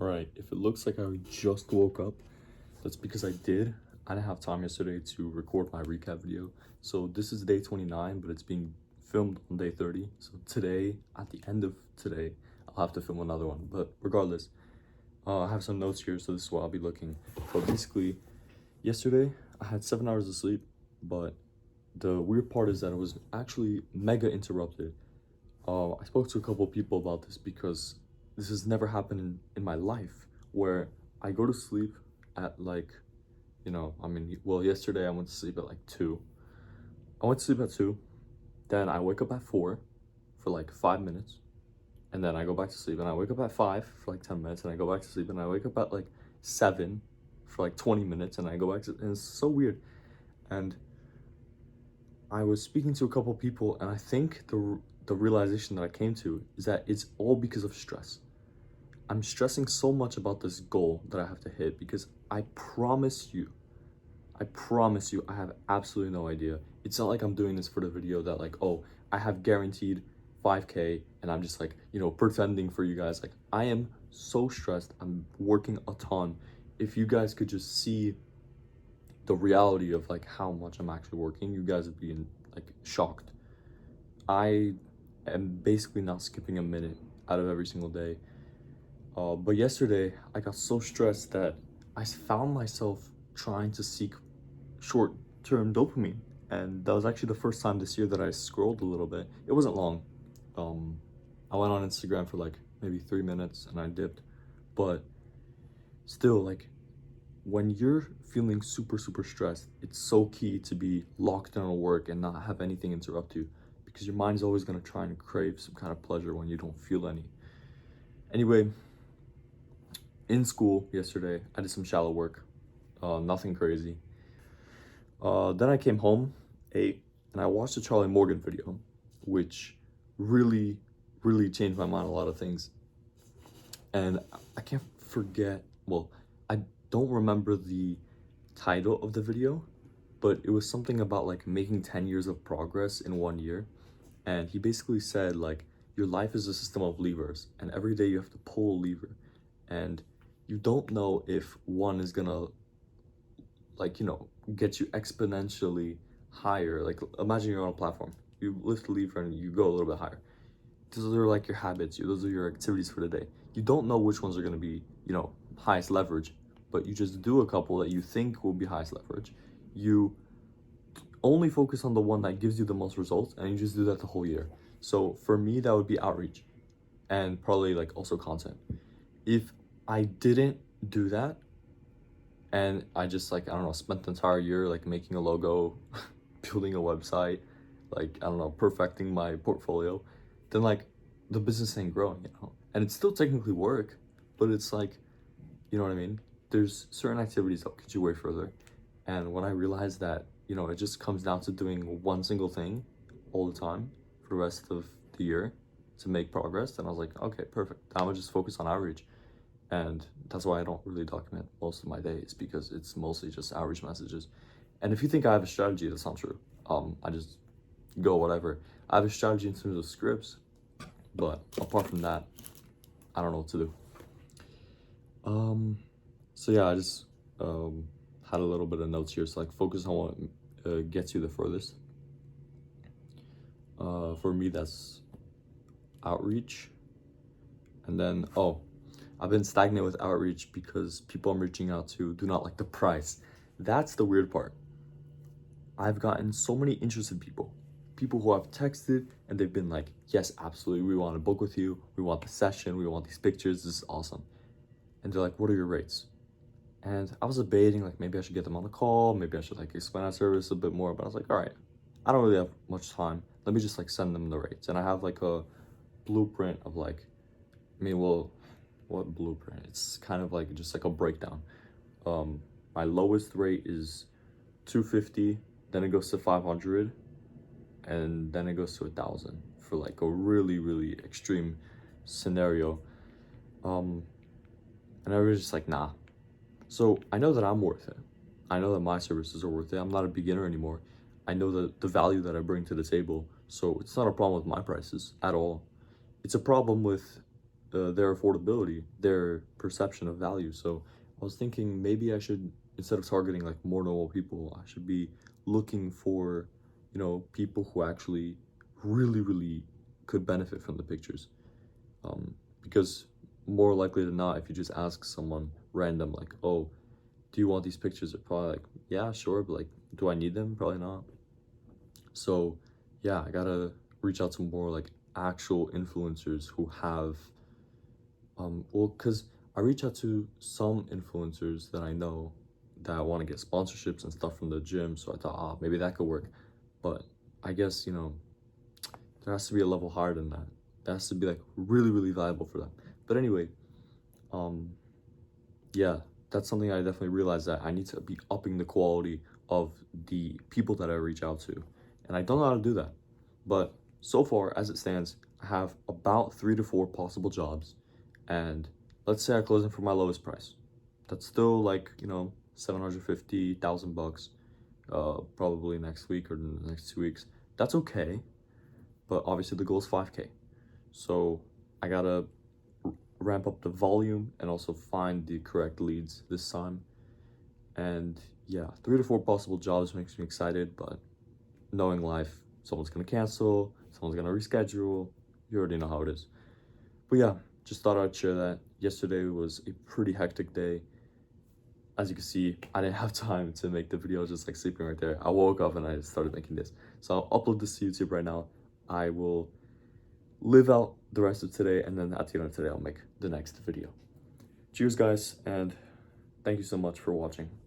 Alright, if it looks like I just woke up, that's because I did. I didn't have time yesterday to record my recap video. So this is day 29, but it's being filmed on day 30. So today, at the end of today, I'll have to film another one. But regardless, I have some notes here, so this is what I'll be looking. But basically, yesterday, I had 7 hours of sleep, but the weird part is that it was actually mega interrupted. I spoke to a couple of people about this because this has never happened in my life, where I go to sleep at like, well, yesterday I went to sleep at like 2. I went to sleep at 2, then I wake up at 4 for like 5 minutes, and then I go back to sleep, and I wake up at 5 for like 10 minutes, and I go back to sleep, and I wake up at like 7 for like 20 minutes, and I go back to, and it's so weird. And I was speaking to a couple people, and I think the realization that I came to is that it's all because of stress. I'm stressing so much about this goal that I have to hit because I promise you, I have absolutely no idea. It's not like I'm doing this for the video that like, oh, I have guaranteed 5K and I'm just like, pretending for you guys. Like, I am so stressed. I'm working a ton. If you guys could just see the reality of like how much I'm actually working, you guys would be like shocked. I am basically not skipping a minute out of every single day. But yesterday I got so stressed that I found myself trying to seek short-term dopamine, and that was actually the first time this year that I scrolled a little bit. It wasn't long. I went on Instagram for like maybe 3 minutes and I dipped, but still, like, when you're feeling super stressed, it's so key to be locked in on work and not have anything interrupt you, because your mind's always going to try and crave some kind of pleasure when you don't feel any. Anyway, in school yesterday, I did some shallow work, nothing crazy. Then I came home, ate, and I watched a Charlie Morgan video, which really changed my mind on a lot of things. And I can't forget, well, I don't remember the title of the video, but it was something about like making 10 years of progress in 1 year. And he basically said like, your life is a system of levers, and every day you have to pull a lever, and you don't know if one is gonna like, get you exponentially higher. Like, imagine you're on a platform, you lift the lever and you go a little bit higher. Those are like your habits, those are your activities for the day. You don't know which ones are going to be, highest leverage, but you just do a couple that you think will be highest leverage. You only focus on the one that gives you the most results, and you just do that the whole year. So for me, that would be outreach, and probably like also content. If I didn't do that, and I just like, I don't know, spent the entire year like making a logo, building a website, like, I don't know, perfecting my portfolio, then like the business ain't growing, and it's still technically work, but it's like, you know what I mean? There's certain activities that get you way further. And when I realized that, it just comes down to doing one single thing all the time for the rest of the year to make progress, then I was like, okay, perfect. I'm gonna just focus on outreach. And that's why I don't really document most of my days, because it's mostly just outreach messages. And if you think I have a strategy, that's not true. I just go whatever. I have a strategy in terms of scripts, but apart from that, I don't know what to do. So yeah, I just had a little bit of notes here. So like, focus on what gets you the furthest. For me, that's outreach. And then, I've been stagnant with outreach because people I'm reaching out to do not like the price. That's the weird part. I've gotten so many interested people who have texted and they've been like, yes, absolutely, we want to book with you, we want the session, we want these pictures, this is awesome. And they're like, what are your rates? And I was debating, like, maybe I should get them on a call, maybe I should like explain our service a bit more, but I was like, all right, I don't really have much time, let me just like send them the rates. And I have like a blueprint of like, what blueprint? It's kind of like just like a breakdown. My lowest rate is 250, then it goes to 500, and then it goes to 1,000 for like a really extreme scenario. And I was just like, nah. So I know that I'm worth it. I know that my services are worth it. I'm not a beginner anymore. I know the value that I bring to the table. So it's not a problem with my prices at all. It's a problem with their affordability, their perception of value. So I was thinking maybe I should, instead of targeting like more normal people, I should be looking for, you know, people who actually really could benefit from the pictures. Because more likely than not, if you just ask someone random, like, oh, do you want these pictures? They're probably like, yeah, sure, but like, do I need them? Probably not. So yeah, I gotta reach out to more like actual influencers who have, well, because I reach out to some influencers that I know that want to get sponsorships and stuff from the gym. So I thought, maybe that could work. But I guess, you know, there has to be a level higher than that. That has to be like really valuable for them. But anyway, um, yeah, that's something I definitely realized, that I need to be upping the quality of the people that I reach out to. And I don't know how to do that. But so far, as it stands, I have about 3 to 4 possible jobs. And let's say I close them for my lowest price. That's still like, you know, 750,000 bucks, probably next week or the next 2 weeks. That's okay. But obviously the goal is 5K. So I gotta ramp up the volume and also find the correct leads this time. And yeah, 3 to 4 possible jobs makes me excited, but knowing life, someone's gonna cancel, someone's gonna reschedule. You already know how it is. But yeah, just thought I'd share that. Yesterday was a pretty hectic day. As you can see, I didn't have time to make the video, just like sleeping right there. I woke up and I started making this. So I'll upload this to YouTube right now. I will live out the rest of today, and then at the end of today, I'll make the next video. Cheers, guys, and thank you so much for watching.